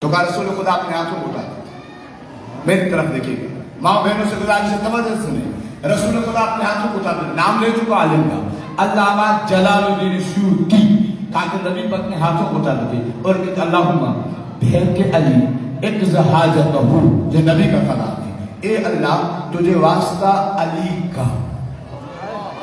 تو کہا رسول خدا اپنے ہاتھوں کو اٹھا دیتے، میری طرف دیکھیے گا، ماں بہنوں سے گزارش ہے توجہ سنیں، رسول خدا اپنے ہاتھوں کو اٹھا دیتے، نام لے چکا عالم کا علامہ جلال الدین سیوطی، کہا کہ نبی پر اپنے ہاتھوں کو اٹھا دیتے اور کہتے اللہم بہر کے علی اقض حاجتہ، یہ نبی کا کلام ہے، اے اللہ تجھے واسطہ علی کا،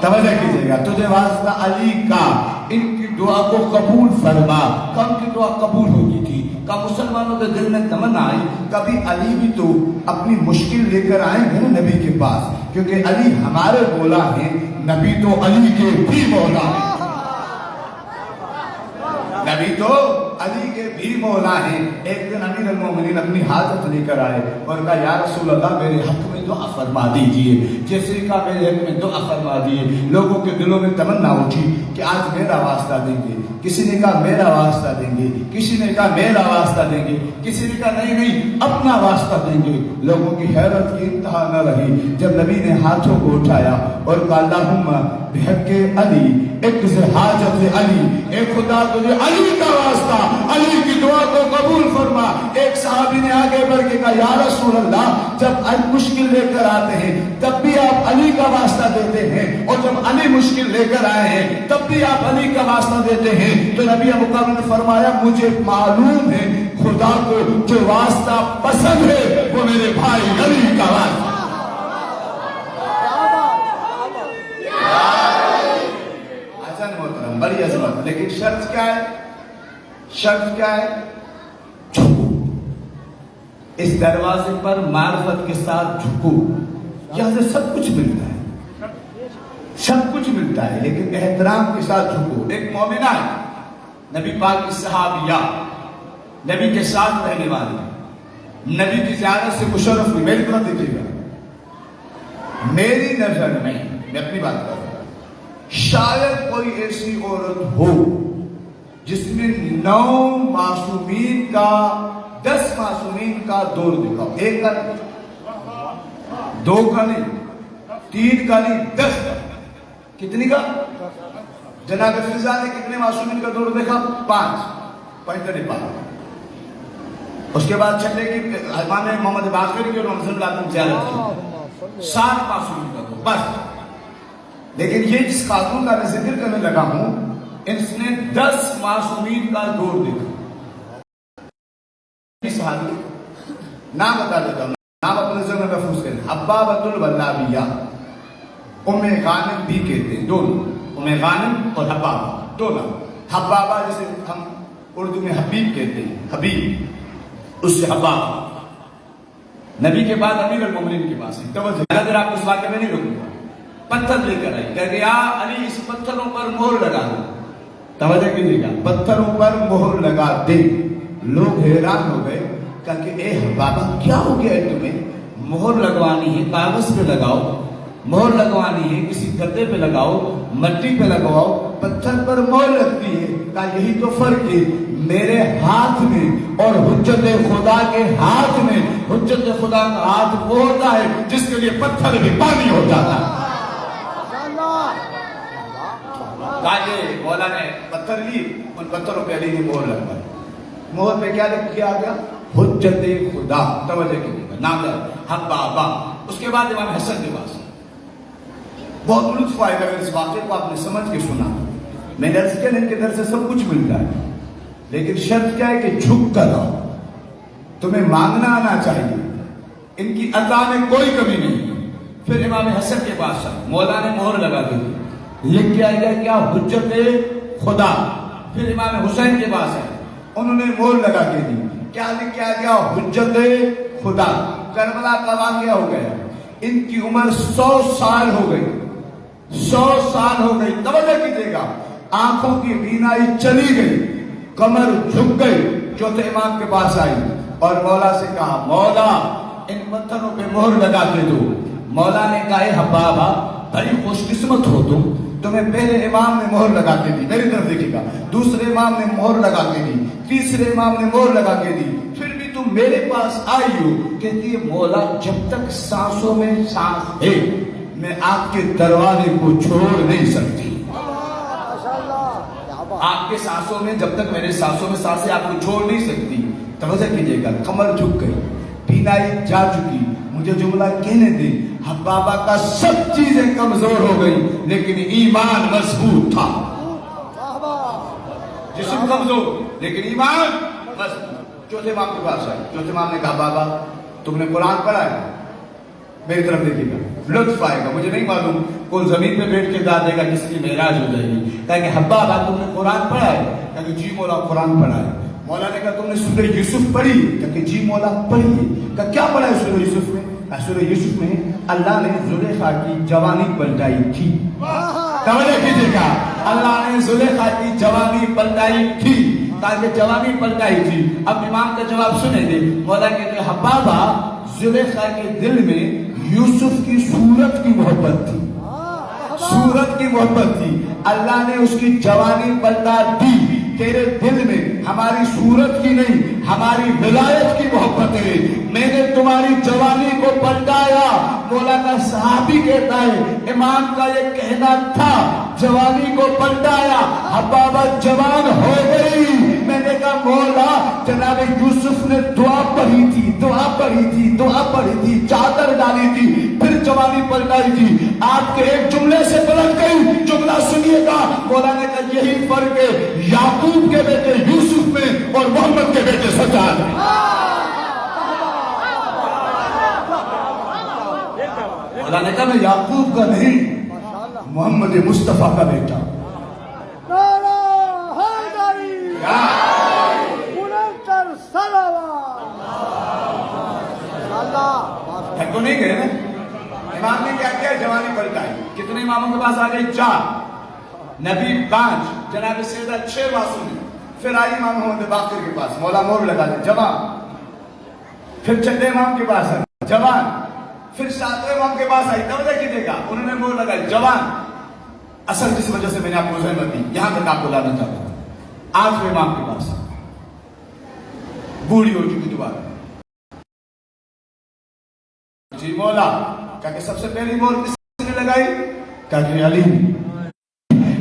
توجہ کیجئے گا، تجھے واسطہ علی کا ان کی دعا کو قبول فرما۔ کم کی دعا قبول ہوتی تھی، کب مسلمانوں کے دل میں تمنا آئی کبھی علی بھی تو اپنی مشکل لے کر آئیں گے نا نبی کے پاس، کیونکہ علی ہمارے مولا ہیں، نبی تو علی کے بھی مولا ہیں، نبی تو علی کے بھی مولا ہیں۔ ایک دن امیر المومنین اپنی حاجت لے کر آئے اور کہا یا رسول اللہ میرے حق میں دعا فرما دیجئے، جیسے کہا میرے حق میں دعا فرما دیئے، لوگوں کے دلوں میں تمنا اٹھی کہ آج میرا واسطہ دیں گے، کسی نے کہا میرا واسطہ دیں گے، کسی نے کہا میرا واسطہ دیں گے، کسی نے کہا نہیں نہیں اپنا واسطہ دیں گے۔ لوگوں کی حیرت کی انتہا نہ رہی جب نبی نے ہاتھوں کو اٹھایا اور کہا اللہم بحق علی اقض حاجت علی، اے خدا تجھے علی کا واسطہ، علی کی دعا کو قبول فرما۔ ایک صحابی نے آگے بڑھ کے کہا یا رسول اللہ جب مشکل لے کر آتے ہیں تب بھی آپ علی کا واسطہ دیتے ہیں، اور جب علی مشکل لے کر آئے ہیں تب بھی آپ علی کا واسطہ دیتے ہیں، تو نبی مکرم نے فرمایا مجھے معلوم ہے خدا کو جو واسطہ پسند ہے وہ میرے بھائی علی کا واسطہ۔ بڑی عظمت، لیکن شرط کیا ہے؟ شرط کیا ہے؟ جھکو، اس دروازے پر معرفت کے ساتھ جھکو، یہاں سے سب کچھ ملتا ہے، سب کچھ ملتا ہے، لیکن احترام کے ساتھ جھکو۔ ایک مومنہ ہے، نبی پاک کی صحابیہ، نبی کے ساتھ رہنے والی، نبی کی زیارت سے مشرف ہوئی، میری طرف دیکھیے گا، میری نظر میں اپنی بات کر رہا ہوں، شاید کوئی ایسی عورت ہو جس نے 9 معصومین کا 10 معصومین کا دور دکھاؤ، 1 کا نہیں، 2 کا نہیں، 3 کا نہیں، 10 کا۔ کتنی کا؟ جناب فضا نے کتنے معصومین کا دور دیکھا؟ 5 پینٹر پاک۔ اس کے بعد چھٹے کی امام محمد باقر کی اور محمد صلی اللہ علیہ وسلم کی 7 معصومین کا دور بس۔ لیکن یہ جس خاتون کا میں ذکر کرنے لگا ہوں اس نے 10 معصومین کا دور دیکھا۔ صحابی نام بتا دیتا ہوں، نام اپنے ذہن میں محفوظ کریں، حبابۃ الولابیہ، ام غانم بھی کہتے ہیں، دونوں ام غانم اور حبابہ دونوں۔ حبابہ جسے ہم اردو میں حبیب کہتے ہیں، حبیب، اس سے حبابہ۔ نبی کے بعد امیر المومنین کے پاس ہے، توجہ اگر آپ اس واقعے میں نہیں رکوں گا، پتھر لے کر آئی، کہہ گیا علی اس پتھروں پر مہر لگا دو، توجہ کیجیے گا، پتھروں پر مہر لگا دے۔ لوگ حیران ہو گئے، کہا کہ اے بابا کیا ہو گیا ہے تمہیں؟ مہر لگوانی ہے کاغذ پہ لگاؤ، مہر لگوانی ہے کسی گدے پہ لگاؤ، مٹی پہ لگواؤ، پتھر پر مہر لگتی ہے۔ کہا یہی تو فرق ہے میرے ہاتھ میں اور حجت خدا کے ہاتھ میں۔ حجت خدا کا ہاتھ وہ ہوتا ہے جس کے لیے پتھر بھی پانی ہو جاتا ہے۔ مولا نے پتھر لی، ان پتھروں پہ علی نے مہر لگوائی۔ مہر پہ کیا لکھ کے آ گیا؟ حجت خدا، توجہ کیجیے، نام حبابہ۔ اس کے بعد امام حسن کے پاس بہت لطف آئے گا اگر اس واقعے کو آپ نے سمجھ کے سنا۔ میں نے عرض کیا ان کے در سے سب کچھ ملتا ہے، لیکن شرط کیا ہے کہ جھک کر آؤ، تمہیں مانگنا آنا چاہیے، ان کی عطا میں کوئی کمی نہیں۔ پھر امام حسن کے پاس مولا نے مہر لگا دی، لکھ کے آئے گا کیا؟ حجت خدا۔ پھر امام حسین کے پاس ہے، انہوں نے مہر لگا کے دی، کیا لکھ کے آ گیا؟ حجت خدا۔ کربلا کا واقعہ ہو گیا، ان کی عمر 100 سال ہو گئی، 100 سال ہو گئی، توجہ کیجیے گا، آنکھوں کی بینائی چلی گئی، کمر جھک گئی، چوتھے امام کے پاس آئی اور مولا سے کہا مولا ان پتھروں پہ مہر لگا کے دو۔ مولا نے کہا اے حبابہ بڑی خوش قسمت ہو تمہیں پہلے امام نے مہر لگا کے دی، میری طرف دیکھیے گا، دوسرے امام نے مہر لگا کے دی، تیسرے امام نے مہر لگا کے دی، پھر بھی تم میرے پاس آئی ہو۔ کہتی ہے مولا جب تک سانسوں میں سانس ہے میں آپ کے دروازے کو چھوڑ نہیں سکتی۔ آپ کے سانسوں میں، جب تک میرے سانسوں میں سانسیں آپ کو چھوڑ نہیں سکتی، توجہ کیجیے گا، کمر جھک گئی، بینائی جا چکی، مجھے جملہ کہنے دیں، حبابہ کا سب چیزیں کمزور ہو گئی لیکن ایمان مضبوط تھا۔ جسم کمزور لیکن ایمان مضبوط۔ چوتھے امام کے پاس آئے، چوتھے امام نے کہا بابا تم نے قرآن پڑھا ہے؟ میری طرف دیکھیے گا، لطف آئے گا، مجھے نہیں معلوم کون زمین پہ بیٹھ کے داد دے گا جس کی معراج ہو جائے گی۔ کہا کہ حبابہ تم نے قرآن پڑھا ہے؟ کہا کہ جی مولا قرآن پڑھا ہے۔ مولا نے کہا تم نے سورہ یوسف پڑھی؟ کہا کہ جی مولا پڑھی ہے۔ کہا کیا پڑھا ہے سورہ یوسف میں؟ سورہ یوسف میں اللہ نے زلیخا کی جوانی پلٹائی تھی۔ توجہ کیجیے گا، اللہ نے زلیخا کی جوانی پلٹائی تھی، تاکہ جوانی پلٹائی تھی۔ اب امام کا جواب سنیں گے، مولا کہتے ہیں حبابہ زلیخا کے دل میں یوسف کی صورت کی محبت تھی، صورت کی محبت تھی، اللہ نے اس کی جوانی پلٹا دی۔ تیرے دل میں ہماری صورت کی نہیں ہماری ولایت کی محبت ہے، میں نے تمہاری جوانی کو پلٹایا۔ مولانا صحابی کہتا ہے امام کا یہ کہنا تھا جوانی کو پلٹایا، حبابہ جوان ہو گئی۔ میں نے کہا مولا جناب یوسف نے دعا پڑھی تھی، دعا پڑھی تھی، دعا پڑھی تھی، چادر ڈالی تھی، پھر جوانی پلٹائی تھی، آپ کے ایک جملے سے پلٹ گئی۔ جملہ سنیے گا، مولا نے کہا یہی فرق ہے یعقوب کے بیٹے یوسف میں اور محمد کے بیٹے سجاد میں۔ مولا نے کہا میں یعقوب کا نہیں محمد مصطفیٰ کا بیٹا۔ تو نہیں گئے نا، امام نے کیا کیا؟ جوانی پلٹائی۔ کتنے اماموں کے پاس آ گئی؟ 4، نبی 5، جناب سیدہ 6 معصوم۔ پھر آئی امام محمد باقر کے پاس، مولا مور لگا دے جوان۔ پھر چھٹے امام کے پاس آئی جوان، پھر 7ویں امام کے پاس آئی، توجہ کیجیے گا، انہوں نے مور لگائی جوان۔ اصل جس وجہ سے میں نے آپ کو زحمت دی یہاں تک آپ کو لانا چاہتا ہوں، 8ویں امام کے پاس بوڑھی ہو چکی دوبارہ، جی مولا، کہا کہ سب سے پہلی مور کس نے لگائی؟ کہا کہ علی۔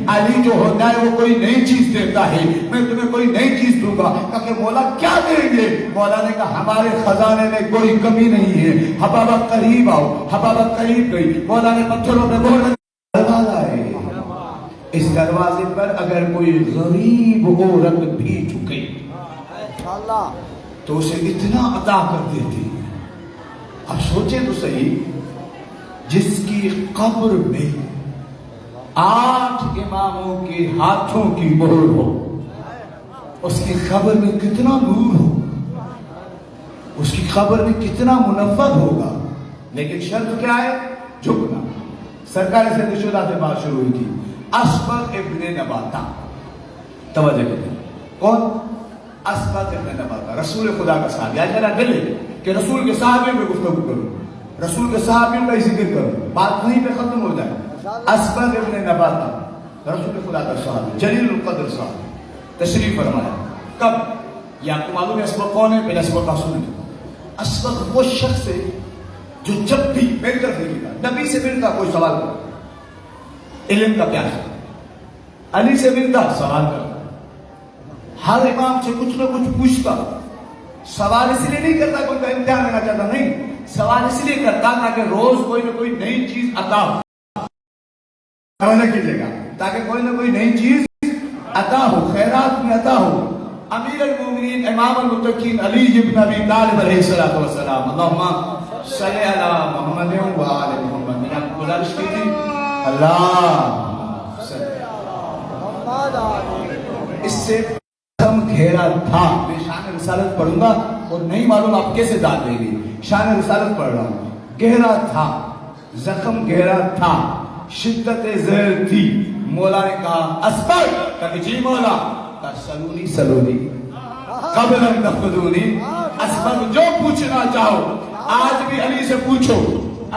علی جو ہوتا ہے وہ کوئی نئی چیز دیتا ہے، میں تمہیں کوئی نئی چیز دوں گا۔ کہا کہ مولا کیا دیں گے؟ مولا نے کہا ہمارے خزانے میں کوئی کمی نہیں ہے، حبابہ قریب آؤ۔ حبابہ قریب گئی، مولا نے پتھروں میں مہر لگائی، دروازہ ہے، اس دروازے پر اگر کوئی غریب عورت بھی جھکے تو اسے اتنا عطا کر دیتی۔ اب سوچیں تو صحیح، جس کی قبر میں 8 اماموں کے ہاتھوں کی مہر ہو، اس کی قبر میں کتنا نور ہو، اس کی قبر میں کتنا منفذ ہوگا۔ لیکن شرط کیا ہے؟ جھکنا۔ سرکار سے شدہ سے بات شروع ہوئی تھی، اسبغ ابن نباتہ، توجہ کریں، کون؟ اسبغ ابن نباتہ، رسول خدا کا صحابی۔ آج میرا دل ہے کہ رسول کے صحابیوں پہ گفتگو کروں، رسول کے صحابیوں کا ذکر کروں، بات وہیں پہ ختم ہو جائے۔ اسبغ ابن نباتہ رسول خدا کا صحابی، جلیل القدر صاحب، تشریف فرمایا۔ کب؟ یہ آپ کو معلوم ہے اسبغ کون ہے؟ پہلے اسبغ کا سنیں۔ اسبغ وہ شخص ہے جو جب بھی میری طرف دیکھے گا، نبی سے ملتا کوئی سوال کرتا، علم کا پیار ہے، علی سے ملتا سوال کرتا، ہر امام سے کچھ نہ کچھ پوچھتا۔ سوال اس لیے نہیں کرتا کوئی کا امتحان لینا چاہتا، نہیں، سوال اس لیے کرتا تاکہ روز کوئی نہ کوئی نئی چیز عطا ہو، سمجھ کیجیے گا، تاکہ کوئی نہ کوئی نئی چیز عطا ہو، خیرات میں عطا ہو۔ امیر المومنین امام المتقین علی ابن ابی طالب علیہ السلام، اللہم صلی علی محمد و آل محمد۔ میں نے آپ کو گزارش کی تھی، اللہ اس سے کم گھیرا تھا۔ میں شان رسالت پڑھوں گا اور نہیں معلوم آپ کیسے داد دیں گے، شان رسالت پڑھ رہا ہوں۔ گہرا تھا، زخم گہرا تھا، شدت زہر تھی۔ مولا نے کہا اسبغ، کہا کہ جی مولا، کہا سلونی سلونی قبل ان تفقدونی، اسبغ جو پوچھنا چاہو آج بھی علی سے پوچھو،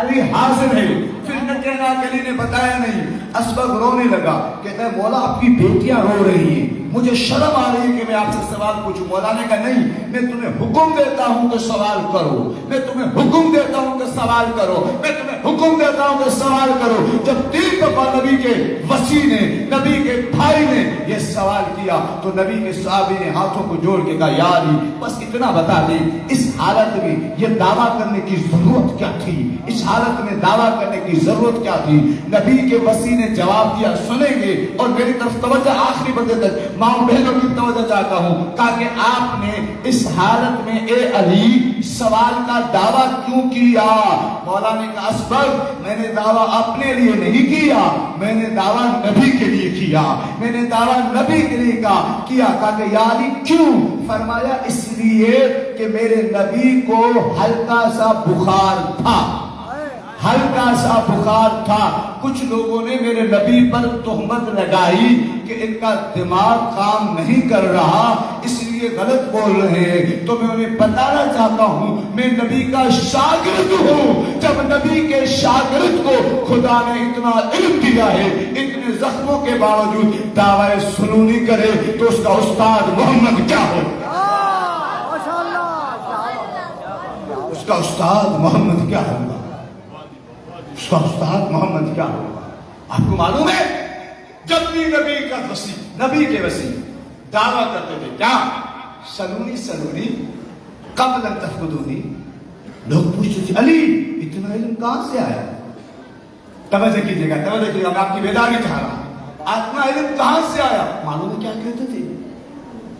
علی حاضر ہے۔ پھر نہ کہنا کہ علی نے بتایا نہیں۔ اسبغ رونے لگا، کہتا ہے مولا آپ کی بیٹیاں رو رہی ہیں، مجھے شرم آ رہی ہے کہ میں آپ سے سوال پوچھوں. مولا نے کہا نہیں, میں تمہیں حکم دیتا ہوں کہ سوال کرو, میں تمہیں حکم دیتا ہوں کہ سوال کرو, میں تمہیں حکم دیتا ہوں کہ سوال کرو. جب 3 دفعہ نبی کے وسیع نے, نبی کے بھائی نے یہ سوال کیا تو نبی کے صحابی نے ہاتھوں کو جوڑ کے کہا یا علی بس اتنا بتا دیں, اس حالت میں یہ دعویٰ کرنے کی ضرورت کیا تھی, اس حالت میں دعویٰ کرنے کی ضرورت کیا تھی. نبی کے وسیع نے جواب دیا, سنیں گے اور میری طرف توجہ آخری بندے تک ماں بہنوں کی توجہ چاہتا ہوں, کہا کہ آپ نے اس حالت میں اے علی سوال کا دعویٰ کیوں کیا؟ مولا نے کہا اسبق, میں نے دعویٰ اپنے لیے نہیں کیا, میں نے دعویٰ نبی کے لیے کیا, میں نے دعویٰ نبی کے لیے کیا. کہا کہ یا علی کیوں؟ فرمایا اس لیے کہ میرے نبی کو ہلکا سا بخار تھا, ہلکا سا بخار تھا. کچھ لوگوں نے میرے نبی پر تہمت لگائی کہ ان کا دماغ کام نہیں کر رہا, اس لیے غلط بول رہے ہیں. تو میں انہیں بتانا چاہتا ہوں میں نبی کا شاگرد ہوں. جب نبی کے شاگرد کو خدا نے اتنا علم دیا ہے, اتنے زخموں کے باوجود دعوی سنونی کرے تو اس کا استاد محمد کیا ہو, اس کا استاد محمد کیا ہوگا, اس کا استاد محمد کیا ہوگا. آپ کو معلوم ہے جب بھی نبی کا وسیع, نبی کے وسیع دعویٰ کرتے تھے کیا, سلونی سلونی قبل ان تفقدونی. لوگ پوچھتے تھے علی اتنا علم کہاں سے آیا؟ توجہ کیجیے گا, توجہ کیجیے گا, میں آپ کی بیداری چاہ رہا ہوں. اتنا علم کہاں سے آیا؟ معلوم ہے کیا کہتے تھے؟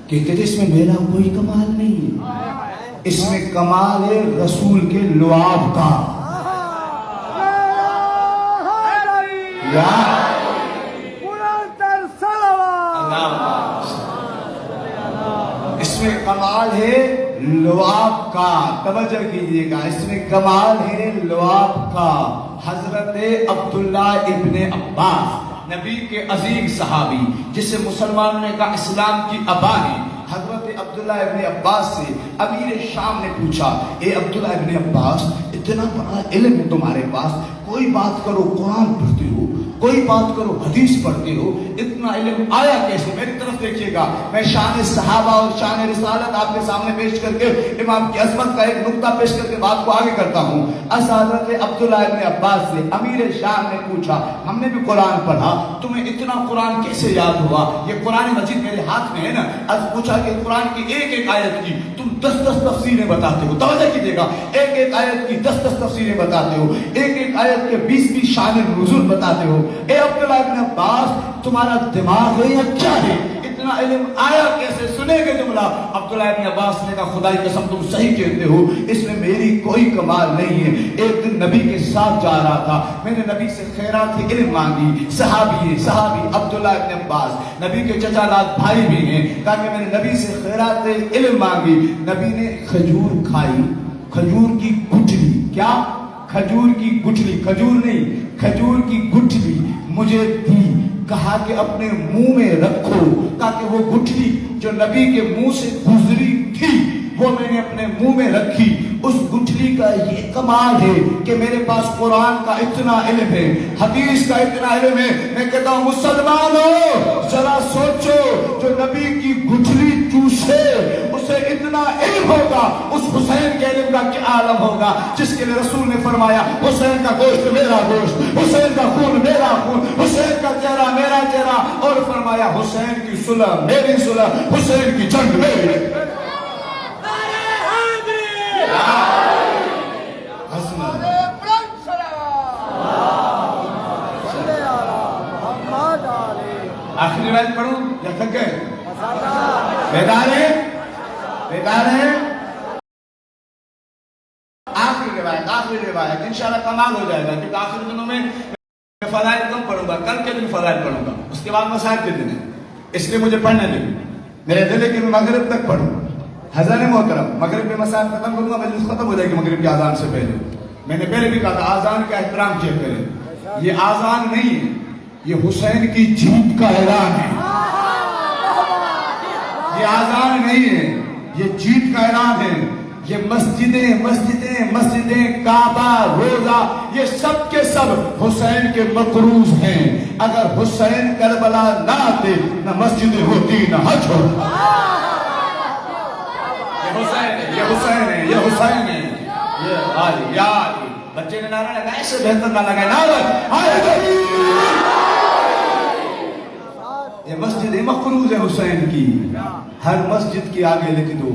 کہتے تھے اس میں میرا کوئی کمال نہیں ہے, اس میں کمال ہے رسول کے لعاب کا. اس میں کمال ہے لعاب کا. توجہ کیجیے گا, اس میں کمال ہے لعاب کا. حضرت عبداللہ ابن عباس نبی کے عظیم صحابی, جسے مسلمانوں نے کہا اسلام کی ابا ہے, حضرت عبداللہ ابن عباس سے امیر شام نے پوچھا اے عبداللہ ابن عباس اتنا بڑا علم ہے تمہارے پاس, کوئی بات کرو قرآن پڑھتے ہو, کوئی بات کرو حدیث پڑھتے ہو, اتنا علم آیا کیسے؟ میری طرف دیکھیے گا, میں شان صحابہ اور شان رسالت آپ کے سامنے پیش کر کے امام کی عظمت کا ایک نقطہ پیش کر کے بات کو آگے کرتا ہوں. حضرت عبداللہ ابن عباس سے امیر شام نے پوچھا ہم نے بھی قرآن پڑھا, تمہیں اتنا قرآن کیسے یاد ہوا؟ یہ قرآن مجید میرے ہاتھ میں ہے نا. از پوچھا کہ قرآن کی ایک ایک آیت کی تم 10 تفسیریں بتاتے ہو. توجہ کیجیے گا, ایک ایک آیت کی 10 تفسیریں بتاتے ہو, ایک ایک آیت کے 20 شان نزول بتاتے ہو. اے عبداللہ ابن عباس تمہارا دماغ ہے یا کیا ہے؟ اتنا علم آیا کیسے؟ سنے گے جملہ. عبداللہ ابن عباس نے کہا خدائی قسم تم صحیح کہتے ہو, اس میں میری کوئی کمال نہیں ہے. ایک دن نبی کے ساتھ جا رہا تھا, میں نے نبی سے خیرات علم مانگی. صحابی عبداللہ ابن عباس نبی کے چچا لاد بھائی بھی ہیں, تاکہ میں نے نبی سے خیرات علم مانگی. نبی نے کھجور کھائی, کھجور کی گٹھلی, کیا کھجور کی گٹھلی, کھجور نہیں کھجور کی گٹھلی مجھے دی. کہا کہ اپنے منہ میں رکھو, تاکہ وہ گٹھلی جو نبی کے منہ سے گزری تھی وہ میں نے اپنے منہ میں رکھی. اس گٹھلی کا یہ کمال ہے کہ میرے پاس قرآن کا اتنا علم ہے, حدیث کا اتنا علم ہے. میں کہتا ہوں مسلمانوں ذرا سوچو, جو نبی کی گٹھلی چوسے اسے اتنا علم ہوگا, اس حسین کے علم کا کیا عالم ہوگا جس کے لیے رسول نے فرمایا حسین کا گوشت میرا گوشت, حسین کا خون میرا خون, حسین کا چہرہ میرا چہرہ, اور فرمایا حسین کی صلح میری صلح, حسین کی جنگ میری. آخری روایت پڑھوں یا تھک گئے؟ بیدار ہے, بیدار ہے. آخری روایت انشاءاللہ کمال ہو جائے گا, کیونکہ آخری دنوں میں فضائل کم پڑھوں گا, کل کے دن فضائل پڑھوں گا, اس کے بعد مسائل کے دن ہے, اس لیے مجھے پڑھنے دیں. میرے دل ہے کہ میں مغرب تک پڑھوں. حضرت محترم مغرب میں مسائل ختم کروں گا, مجلس ختم ہو جائے گی مغرب کی آذان سے پہلے. میں نے پہلے بھی کہا تھا آذان کا احترام کیا کرے. یہ آذان نہیں ہے, یہ حسین کی جیت کا اعلان ہے. یہ آذان نہیں ہے, یہ جیت کا اعلان ہے. یہ مسجدیں کعبہ روزہ یہ سب کے سب حسین کے مقروض ہیں. اگر حسین کربلا نہ آتے نہ مسجد ہوتی نہ حج ہوتا. یہ حسین ہے یہ علی یا علی. بچے نے نعرہ لگا ایسے بہتر نہ لگا نعرہ. یہ مسجد مقروض ہے حسین کی. ہر مسجد کے آگے لکھ دو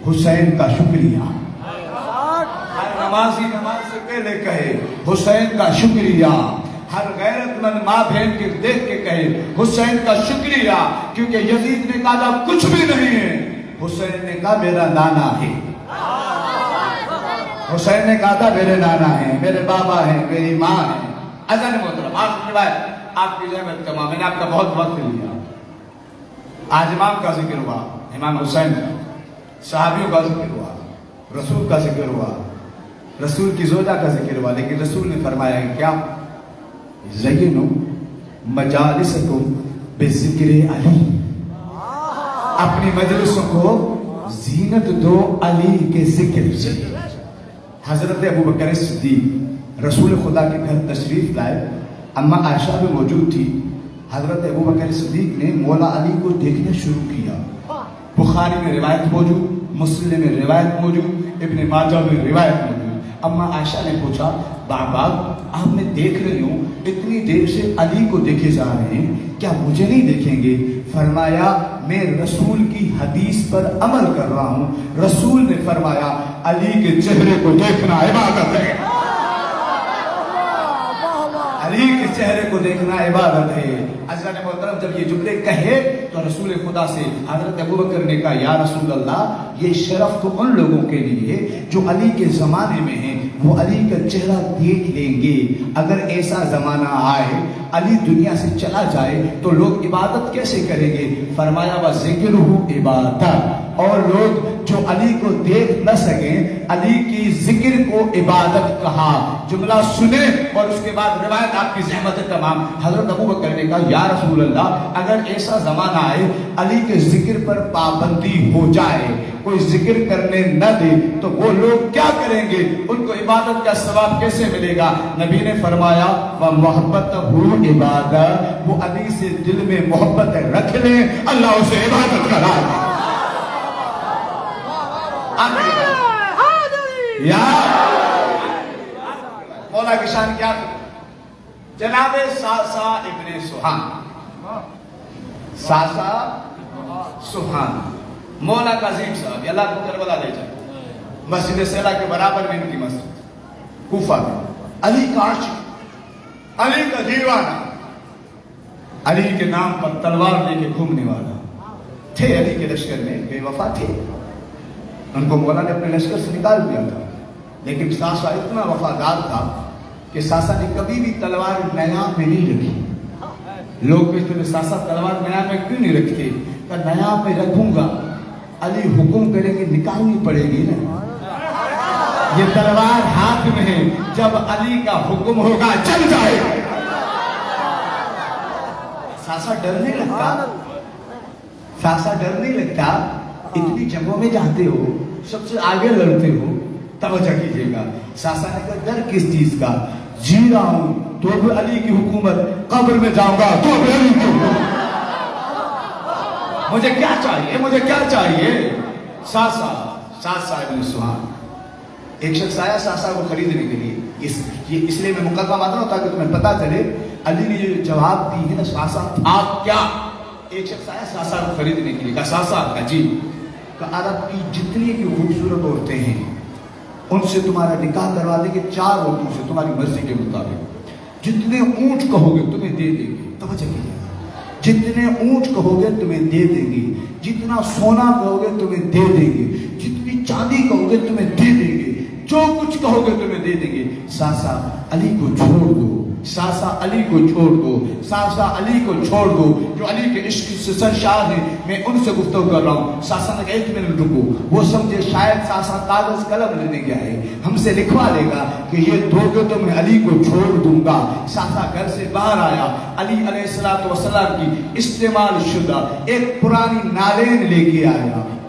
حسین کا شکریہ. ہر نمازی نماز سے پہلے کہے حسین کا شکریہ. ہر غیرت مند ماں بہن کے دیکھ کے کہے حسین کا شکریہ. کیونکہ یزید نے کہا کچھ بھی نہیں ہے, حسین نے کہا میرا نانا ہے. حسین نے کہا تھا میرے نانا ہیں, میرے بابا ہیں, میری ماں ہے. اذان محترم آپ کی زحمت کما, میں نے آپ کا بہت وقت لیا. آج امام کا ذکر ہوا, امام حسین کا, صحابیوں کا ذکر ہوا, رسول کا ذکر ہوا, رسول کی زوجہ کا ذکر ہوا. لیکن رسول نے فرمایا کہ کیا زینوا مجالسکم بذکر علی, اپنی مجلسوں کو زینت دو علی کے ذکر سے. حضرت ابو بکر صدیق رسول خدا کے گھر تشریف لائے. اما عائشہ بھی موجود تھی. حضرت ابو بکر صدیق نے مولا علی کو دیکھنا شروع کیا. بخاری میں روایت موجود, مسلم میں روایت موجود, ابن ماجہ میں روایت موجود. اما عائشہ نے پوچھا بابا آپ میں دیکھ رہی ہوں اتنی دیر سے علی کو دیکھے جا رہے ہیں, کیا مجھے نہیں دیکھیں گے؟ فرمایا میں رسول کی حدیث پر عمل کر رہا ہوں. رسول نے فرمایا علی کے چہرے کو دیکھنا عبادت ہے. علی کے چہرے کو دیکھنا عبادت ہے. عزیزان محترم جب یہ جملے کہے تو رسول خدا سے حضرت ابوبکر نے کہا یا رسول اللہ یہ شرف تو ان لوگوں کے لیے جو علی کے زمانے میں ہیں, وہ علی کا چہرہ دیکھ لیں گے. اگر ایسا زمانہ آئے علی دنیا سے چلا جائے تو لوگ عبادت کیسے کریں گے؟ فرمایا وَذِكْرُهُ عِبَادَةٌ, اور لوگ جو علی کو دیکھ نہ سکیں علی کی ذکر کو عبادت کہا. جملہ سنے اور اس کے بعد روایت آپ کی زحمت تمام. حضرت ابوبکر نے کہا یا رسول اللہ اگر ایسا زمانہ آئے علی کے ذکر پر پابندی ہو جائے, کوئی ذکر کرنے نہ دے تو وہ لوگ کیا کریں گے؟ ان کو عبادت کا ثواب کیسے ملے گا؟ نبی نے فرمایا وَمُحَبَّتُهُ عِبَادَةٌ, وہ علی سے دل میں محبت رکھ لیں اللہ اسے عبادت کرا دے. یا مولا کی شان کیا؟ جناب ساسا ابن سوہان, ساسا سوہان مولا کا عظیم صاحب, اللہ کو کربلا لے جائے. مسجد سیلا کے برابر میں ان کی مسجد کوفہ میں. علی کا عاشق, علی کا دیوانہ, علی کے نام پر تلوار لے کے گھومنے والا تھے. علی کے لشکر میں بے وفا تھے, ان کو مولا نے اپنے لشکر سے نکال دیا تھا. لیکن ساسا اتنا وفادار تھا کہ ساسا نے کبھی بھی تلوار نیا میں نہیں رکھی. لوگ کہتے ہیں ساسا تلوار نیا میں کیوں نہیں رکھتے؟ کہ نیا میں رکھوں گا علی حکم کریں گے نکالنی پڑے گی نا. یہ تلوار ہاتھ میں ہے, جب علی کا حکم ہوگا چل جائے. ساسا ڈر نہیں لگتا, ساسا ڈر نہیں لگتا. اتنی جنگوں میں جاتے ہو, سب سے آگے لڑتے ہو, توجہ کیجئے گا. ساسا نے کہا ڈر کس چیز کا؟ جی رہا ہوں تو بھی علی کی حکومت, قبر میں جاؤں گا تو بھی علی کی حکومت. مجھے کیا چاہیے, مجھے کیا چاہیے؟ ساسا, ساسا ابن سوہان. ایک شخص آیا ساسا کو خریدنے کے لیے. اس لیے میں مقدمہ ماتا ہوں تاکہ تمہیں پتا چلے علی نے جو جواب دی ہے نا ساسا آپ کیا. ایک شخص آیا ساسا کو خریدنے کے لیے. کہا ساسا, کہا جی. کہا عرب کی جتنی بھی خوبصورت عورتیں ہیں ان سے تمہارا نکاح کروا دیں گے 4 عورتوں سے تمہاری مرضی کے مطابق. جتنے اونٹ کہو گے تمہیں دے دیں گے. توجہ کیجیے, جتنے اونٹ کہو گے تمہیں دے دیں گے, جتنا سونا کہو گے تمہیں دے دیں گے, جتنی چاندی کہو گے تمہیں دے دیں گے, جو کچھ کہو گے تمہیں دے دیں گے. ساسا علی کو چھوڑ دو, ساسا علی کو چھوڑ دو, ساسا علی کو چھوڑ دو, جو علی کے عشق سے سرشار ہیں. میں ان سے گفتگو کر رہا ہوں. ساسا نے کہا 1 منٹ رکو. وہ سمجھے شاید ساسا کاغذ قلم لینے گیا ہے, ہم سے لکھوا لے گا کہ یہ دو تو میں علی کو چھوڑ دوں گا. ساسا گھر سے باہر آیا, علی علیہ السلام کی استعمال شدہ ایک پرانی نالین لے کے آیا.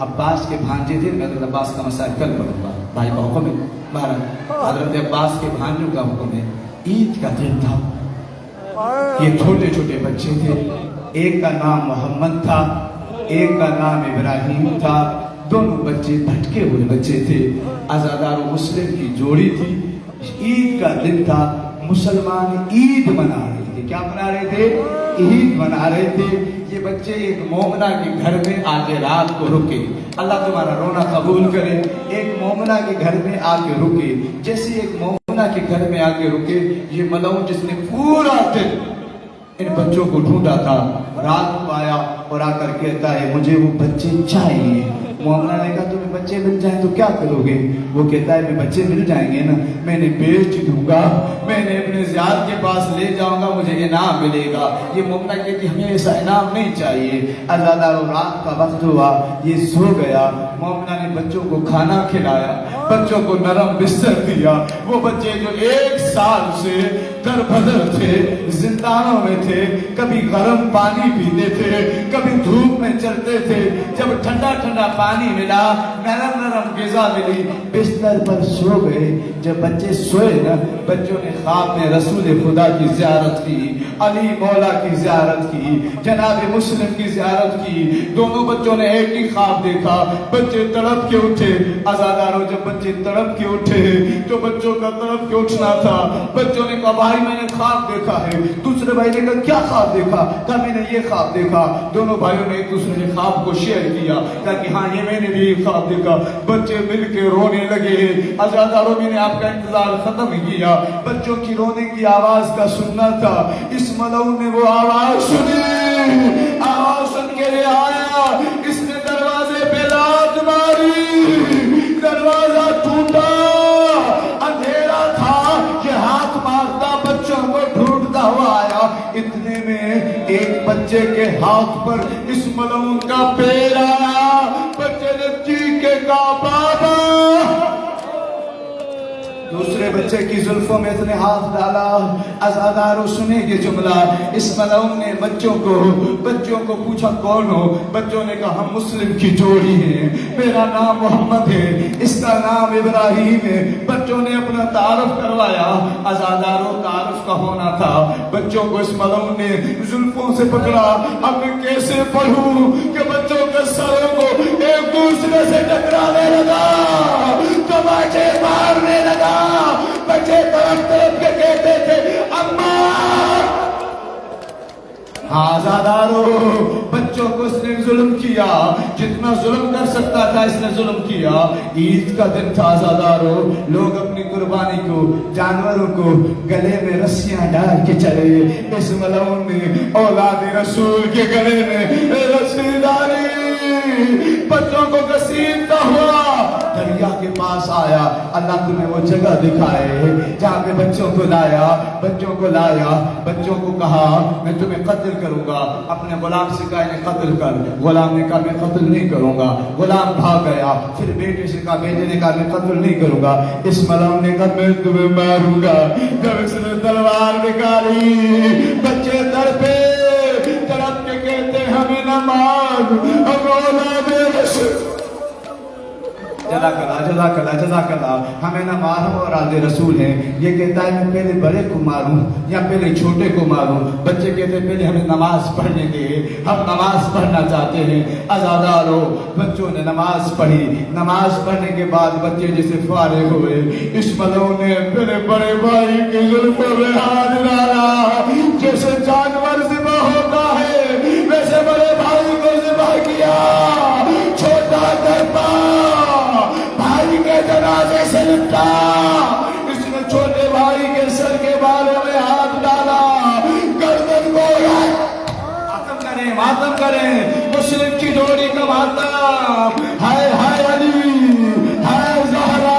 عباس کے بھانجے تھے. میں حضرت عباس کا مسائل کل پڑھوں گا. بھائی کا حکم ہے. بہرحال حضرت عباس کے بھانجوں کا حکم ہے. عید کا دن تھا. یہ چھوٹے چھوٹے بچے تھے. ایک کا نام محمد تھا, ایک کا نام ابراہیم تھا. دونوں بچے بھٹکے ہوئے بچے تھے. عزادار و مسلم کی جوڑی تھی. عید کا دن تھا. مسلمان عید منا رہے تھے. کیا منا رہے تھے؟ عید منا رہے تھے. یہ بچے ایک مومنہ کے گھر میں آ کے رات کو رکے. اللہ تمہارا رونا قبول کرے. ایک مومنہ کے گھر میں آ کے رکے. جیسے ایک مومنہ کے گھر میں آ کے رکے, یہ ملعون جس نے پورا دن ان بچوں کو ڈھونڈا تھا, رات کو آیا اور آ کر کہتا ہے مجھے وہ بچے چاہیے. مومنہ نے کہا تمہیں بچے مل جائیں تو کیا کرو گے؟ وہ کہتا ہے میں بچے مل جائیں گے نا, میں نے بیچ دوں گا, میں نے اپنے زیاد کے پاس لے جاؤں گا, مجھے انعام ملے گا. یہ مومنہ کہتی ہمیں ایسا انعام نہیں چاہیے. عزادار رات کا وقت ہوا, یہ سو گیا. مومنہ نے بچوں کو کھانا کھلایا, بچوں کو نرم بستر دیا. وہ بچے جو 1 سال سے در بدر تھے, زندانوں میں تھے, کبھی گرم پانی پیتے تھے, کبھی دھوپ میں چلتے تھے, جب ٹھنڈا ٹھنڈا پانی ملا, نرم نرم غذا ملی, بستر پر سو گئے. جب بچے سوئے نا, بچوں نے خواب میں رسول خدا کی زیارت کی, علی مولا کی زیارت کی, جناب مسلم کی زیارت کی. دونوں بچوں نے ایک ہی خواب دیکھا. بچے تڑپ کے اٹھے. عزاداروں جب بچے تڑپ کے اٹھے تو بچوں کا تڑپ کے اٹھنا تھا. بچوں نے کہا بھائی میں نے خواب دیکھا ہے. دوسرے بھائی نے کہا کیا خواب دیکھا؟ کہا میں نے یہ خواب دیکھا. دونوں بھائیوں نے ایک دوسرے کے خواب کو شیئر کیا. کہا کہ ہاں یہ میں نے بھی خواب دیکھا. بچے مل کے رونے لگے. عزاداروں میں نے آپ کا انتظار ختم کیا. بچوں کی رونے کی آواز کا سننا تھا. اس ملعون نے وہ آواز سنی. آواز سن کے لے آیا. اس نے دروازے پہ لات ماری. دروازہ ٹوٹا. اندھیرا تھا. یہ ہاتھ مارتا بچوں کو ڈھونڈتا ہوا آیا. اتنے میں ایک بچے کے ہاتھ پر اس ملعون کا پیر آیا. بچے نے چیخ کے کہا بابا. دوسرے بچے کی زلفوں میں اتنے ہاتھ ڈالا. عزاداروں سنے یہ جملہ. اس ملعون نے بچوں کو پوچھا کون ہو؟ بچوں نے کہا ہم مسلم کی جوڑی ہیں, میرا نام محمد ہے, اس کا نام ابراہیم ہے. بچوں نے اپنا تعارف کروایا. عزاداروں تعارف کا ہونا تھا. بچوں کو اس ملعون نے زلفوں سے پکڑا. اب میں کیسے پڑھوں کہ بچوں کے سروں کو ایک دوسرے سے ٹکرانے لگا, تماچے مارنے لگا. بچے طرف طرف کے کہتے تھے اماں. ہاں عزاداروں, بچوں کو اس نے ظلم کیا. جتنا ظلم کر سکتا تھا اس نے ظلم کیا. عید کا دن تھا عزاداروں. لوگ اپنی قربانی کو, جانوروں کو گلے میں رسیاں ڈال کے چلے. اس ملعون نے اولاد رسول کے گلے میں رسی ڈالی. بچوں کو گھسیٹتا ہوا دریا کے پاس آیا. اللہ تمہیں وہ جگہ دکھائے جہاں پہ بچوں کو لایا. بچوں کو کہا میں تمہیں قتل کروں گا. اپنے غلام سے کہا انہیں قتل کر. غلام نے کہا میں قتل نہیں کروں گا. غلام بھاگ گیا. پھر بیٹے سے کہا, بیٹے نے کہا میں قتل نہیں کروں گا. اس ملعون نے کہا میں تمہیں ماروں گا. جب اس نے تلوار نکالی, بچے تڑپے. تڑپ کے کہتے ہمیں نہ مار, ہم اولاد رسول. جزاک اللہ. ہمیں نہ مار, ہم اولاد رسول ہیں. یہ کہتا ہے میں پہلے بڑے کو ماروں یا پہلے چھوٹے کو ماروں؟ بچے کہتے ہیں پہلے ہمیں نماز پڑھنے دے, ہم نماز پڑھنا چاہتے ہیں. عزاداروں بچوں نے نماز پڑھی. نماز پڑھنے کے بعد بچے جیسے فارغ ہوئے, اس ملعون نے پہلے بڑے بھائی کی زلفوں میں ہاتھ ڈالا. جیسے جانور ذبح ہوتا ہے ویسے بڑے بھائی کو ذبح کیا. چھوٹا کرتا بھائی کے جنازے سے لپٹا. اس نے چھوٹے بھائی کے سر کے بالوں میں ہاتھ ڈالا. گردن کو ماتم کریں. مسلم کی جوڑی کا ماتم. ہائے ہائے علی, ہائے زہرا.